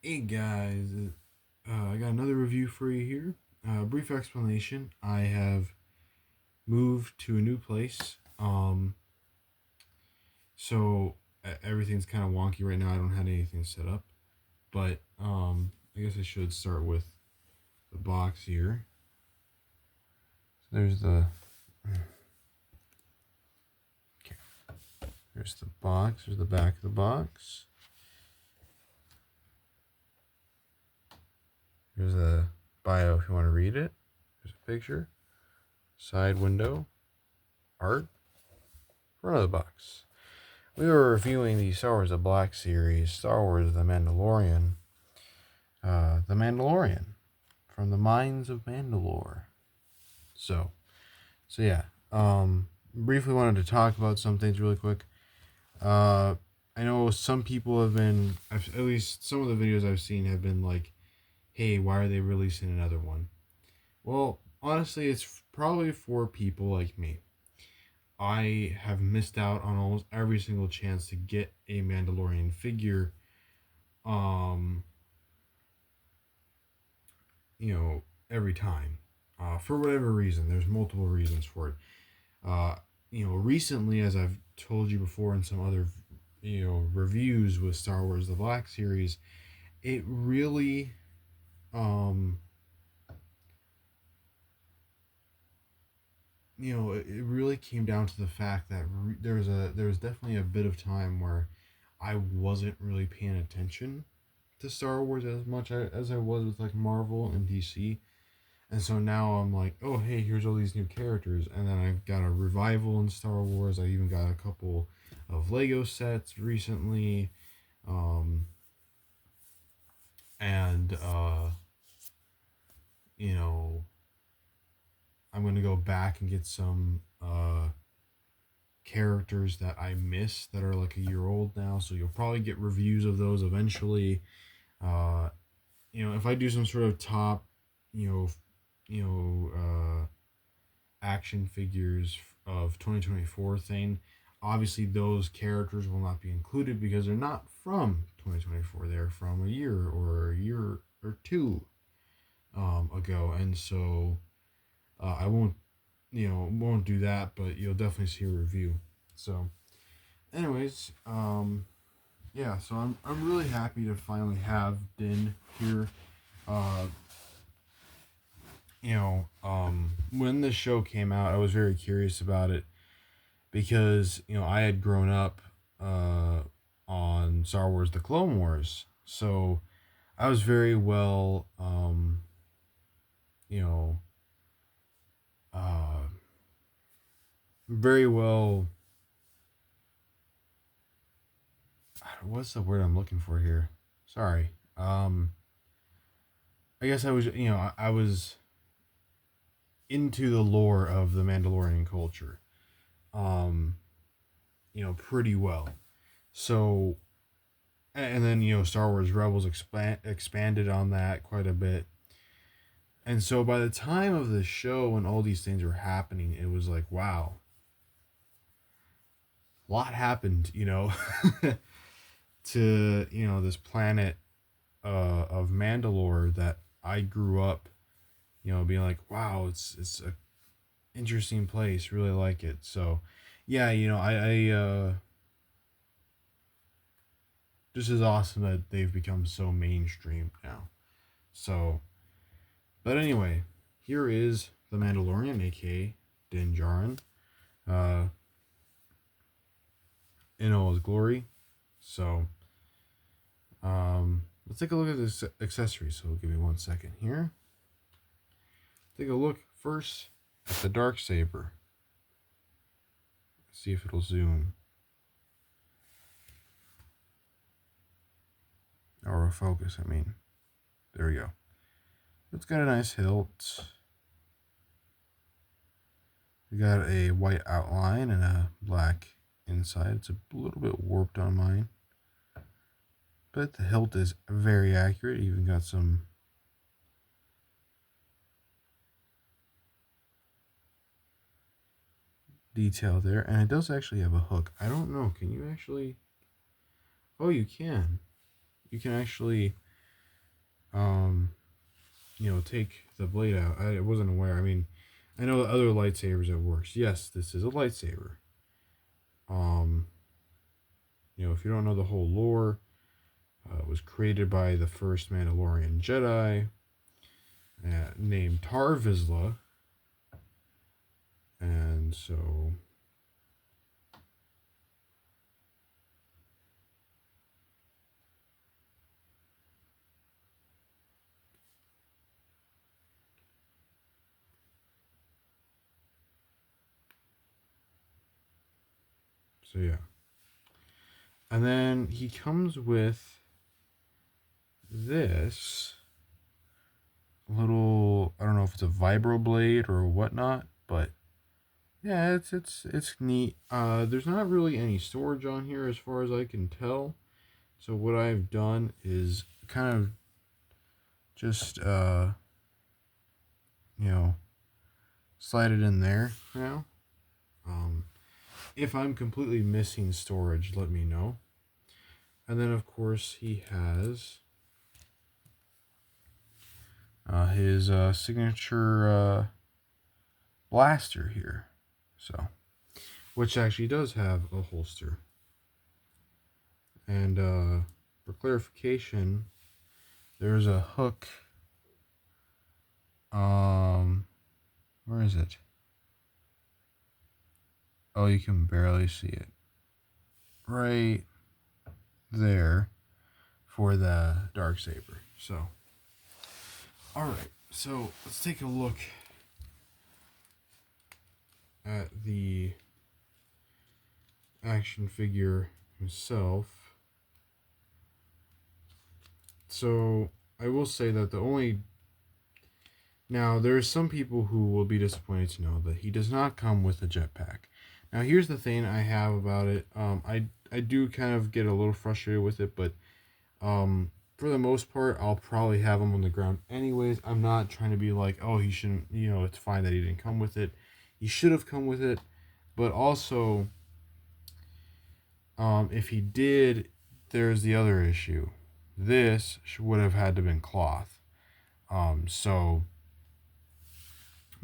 Hey guys, I got another review for you here. Brief explanation: I have moved to a new place, so everything's kind of wonky right now. I don't have anything set up, but I guess I should start with the box here. So okay. There's the box. There's the back of the box. There's a bio if you want to read it. There's a picture, side window, art, front of the box. We were reviewing the Star Wars The Black Series, Star Wars The Mandalorian, from the mines of Mandalore. So, so yeah, briefly wanted to talk about some things really quick. Uh, I know some people have been, at least some of the videos I've seen have been like, hey, why are they releasing another one? Well, honestly, it's probably for people like me. I have missed out on almost every single chance to get a Mandalorian figure. Um, every time. For whatever reason, there's multiple reasons for it. Uh, recently, as I've told you before in some other, reviews with Star Wars The Black Series, it really, um, it really came down to the fact that there was definitely a bit of time where I wasn't really paying attention to Star Wars as much as I was with like Marvel and DC. And so now I'm like, oh, hey, here's all these new characters. And then I've got a revival in Star Wars. I even got a couple of Lego sets recently. Um, and, you know, I'm going to go back and get some characters that I missed that are like a year old now. So you'll probably get reviews of those eventually. Uh, if I do some sort of top, you know, action figures of 2024 thing, obviously those characters will not be included because they're not from 2024. They're from a year or two ago, and so I won't do that, but you'll definitely see a review. So, anyways, yeah, so I'm really happy to finally have Din here. Uh, when this show came out, I was very curious about it because I had grown up on Star Wars: The Clone Wars, so I was very well, you know, uh, very well. What's the word I'm looking for here? Sorry. I guess I was into the lore of the Mandalorian culture, um, pretty well. So, and then Star Wars Rebels expanded on that quite a bit. And so by the time of the show when all these things were happening, it was like, wow, a lot happened, to, this planet of Mandalore that I grew up, being like, wow, it's a interesting place, really like it. So, yeah, I this is awesome that they've become so mainstream now. So, but anyway, here is the Mandalorian, aka Din Djarin, uh, in all his glory. So, let's take a look at this accessory. So, give me 1 second here. Take a look first at the dark saber. See if it'll zoom or focus. I mean, there we go. It's got a nice hilt. We got a white outline and a black inside. It's a little bit warped on mine, but the hilt is very accurate. Even got some detail there, and it does actually have a hook. I don't know. Can you actually? Oh, you can. You can actually. take the blade out. I wasn't aware. I mean, I know the other lightsabers it works. Yes, this is a lightsaber. If you don't know the whole lore, it was created by the first Mandalorian Jedi named Tar Vizsla. And so yeah. And then he comes with this little, I don't know if it's a vibro blade or whatnot, but yeah, it's neat. There's not really any storage on here as far as I can tell. So what I've done is kind of just slide it in there for now. If I'm completely missing storage, let me know. And then of course he has his signature blaster here, so which actually does have a holster. And for clarification, there's a hook. Where is it? Oh, you can barely see it. Right there for the Darksaber. So, alright, so let's take a look at the action figure himself. So, I will say that now, there are some people who will be disappointed to know that he does not come with a jetpack. Now, here's the thing I have about it. I do kind of get a little frustrated with it, but for the most part, I'll probably have him on the ground anyways. I'm not trying to be like, oh, he shouldn't, it's fine that he didn't come with it. He should have come with it, but also, if he did, there's the other issue. This would have had to been cloth. But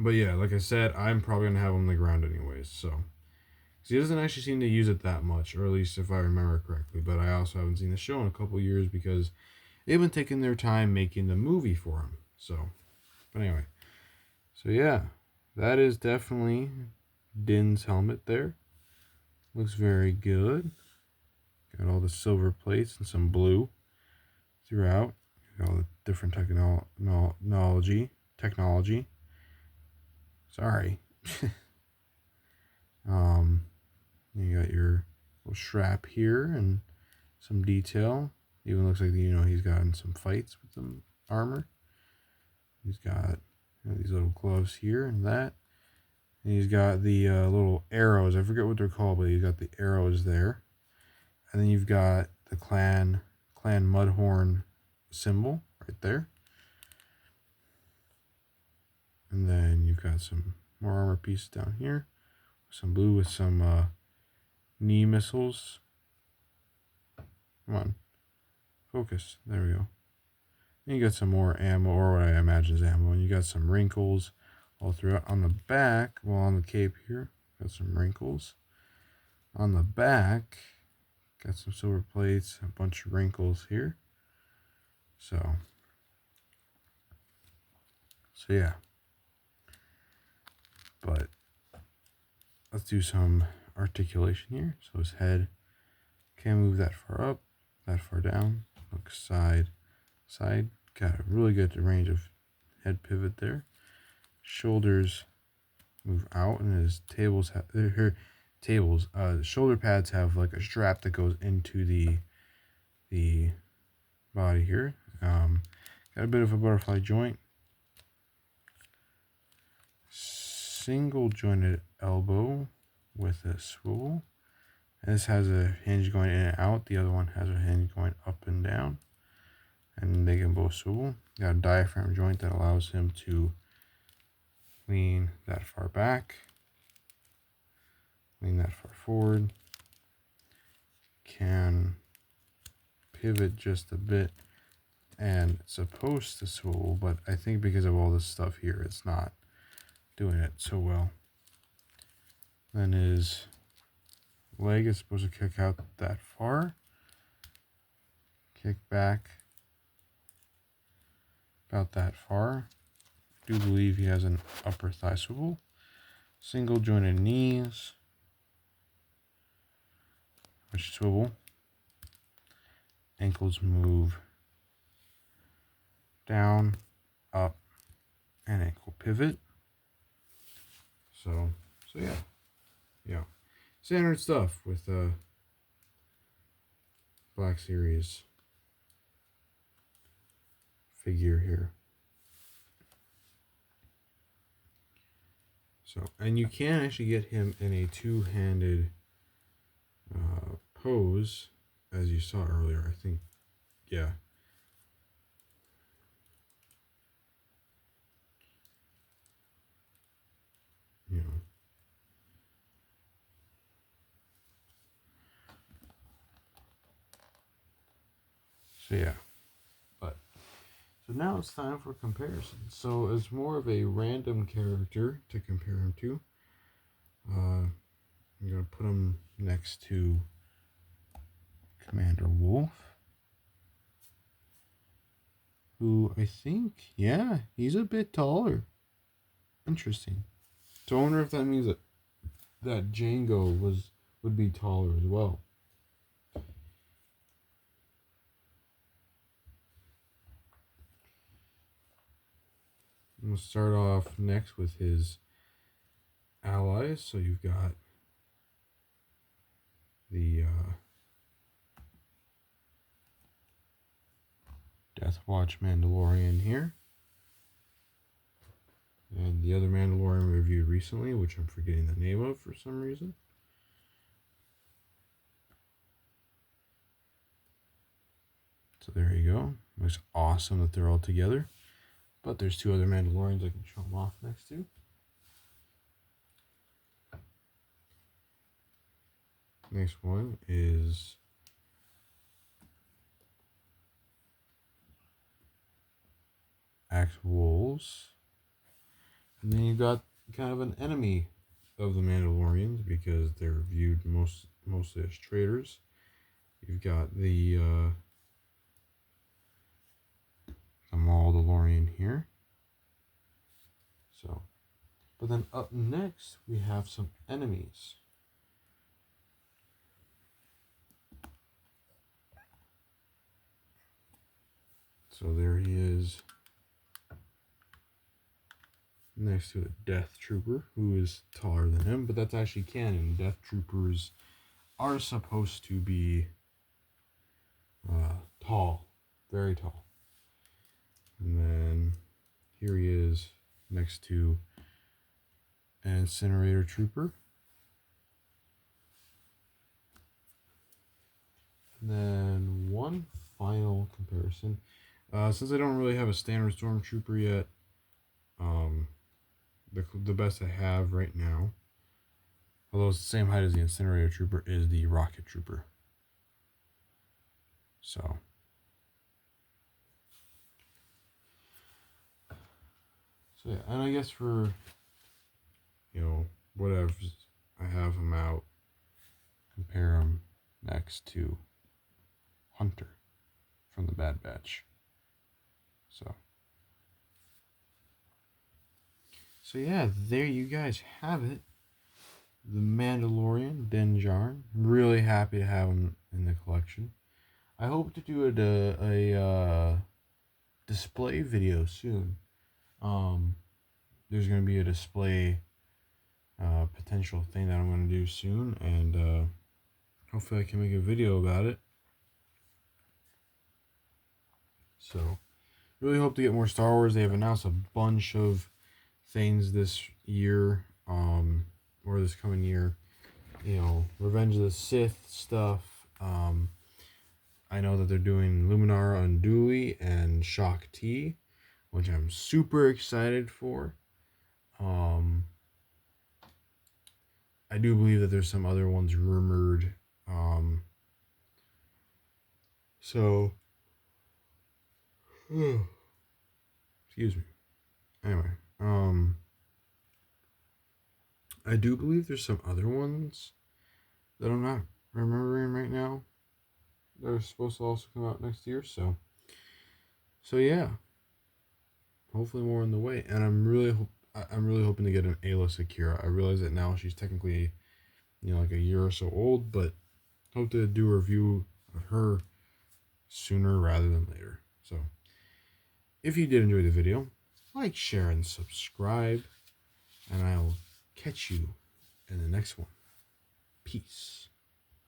yeah, like I said, I'm probably going to have him on the ground anyways, so. Because he doesn't actually seem to use it that much, or at least if I remember correctly. But I also haven't seen the show in a couple years because they've been taking their time making the movie for him. So, but anyway. So yeah, that is definitely Din's helmet there. Looks very good. Got all the silver plates and some blue throughout. Got all the different technology. Sorry. You got your little strap here and some detail. Even looks like he's gotten some fights with some armor. He's got these little gloves here and that. And he's got the little arrows. I forget what they're called, but he's got the arrows there. And then you've got the clan Mudhorn symbol right there. And then you've got some more armor pieces down here. Some blue with some knee missiles. Come on. Focus. There we go. And you got some more ammo, or what I imagine is ammo. And you got some wrinkles all throughout. On the back, well, on the cape here, got some wrinkles. On the back, got some silver plates, a bunch of wrinkles here. So yeah. But let's do some articulation here. So his head can't move that far up, that far down. Look side. Got a really good range of head pivot there. Shoulders move out, and his shoulder pads have like a strap that goes into the body here. Got a bit of a butterfly joint. Single jointed elbow with a swivel. And this has a hinge going in and out. The other one has a hinge going up and down. And they can both swivel. Got a diaphragm joint that allows him to lean that far back, lean that far forward, can pivot just a bit and it's supposed to swivel, but I think because of all this stuff here, it's not doing it so well. Then his leg is supposed to kick out that far. Kick back about that far. I do believe he has an upper thigh swivel. Single jointed knees. Which swivel. Ankles move down, up, and ankle pivot. So yeah. Standard stuff with Black Series figure here. So, and you can actually get him in a two-handed pose, as you saw earlier. I think, yeah. You know. So yeah. So now it's time for comparison. So as more of a random character to compare him to, I'm going to put him next to Commander Wolf, who I think, yeah, he's a bit taller. Interesting. So I wonder if that means that Django would be taller as well. We'll start off next with his allies. So you've got the Death Watch Mandalorian here. And the other Mandalorian we reviewed recently, which I'm forgetting the name of for some reason. So there you go. Looks awesome that they're all together. But there's two other Mandalorians I can show them off next to. Next one is Axe Wolves. And then you got kind of an enemy of the Mandalorians because they're viewed mostly as traitors. You've got the Mandalorian here. So, but then up next we have some enemies. So there he is next to a Death Trooper who is taller than him, but that's actually canon. Death Troopers are supposed to be tall, very tall. And then here he is next to an Incinerator Trooper. And then one final comparison. Since I don't really have a standard Stormtrooper yet, the best I have right now, although it's the same height as the Incinerator Trooper, is the Rocket Trooper. So yeah, and I guess for, whatever, I have him out, compare him next to Hunter from the Bad Batch. So yeah, there you guys have it. The Mandalorian, Din Djarin. I'm really happy to have him in the collection. I hope to do a display video soon. There's going to be a display potential thing that I'm going to do soon, and hopefully I can make a video about it. So, really hope to get more Star Wars. They have announced a bunch of things this year, or this coming year. Revenge of the Sith stuff. I know that they're doing Luminara Unduli and Shock T, which I'm super excited for. I do believe that there's some other ones rumored. So Excuse me. Anyway, I do believe there's some other ones that I'm not remembering right now. They're supposed to also come out next year, so yeah. Hopefully more on the way, and I'm really hoping to get an A-list Akira. I realize that now she's technically, like a year or so old, but hope to do a review of her sooner rather than later. So, if you did enjoy the video, like, share, and subscribe, and I will catch you in the next one. Peace.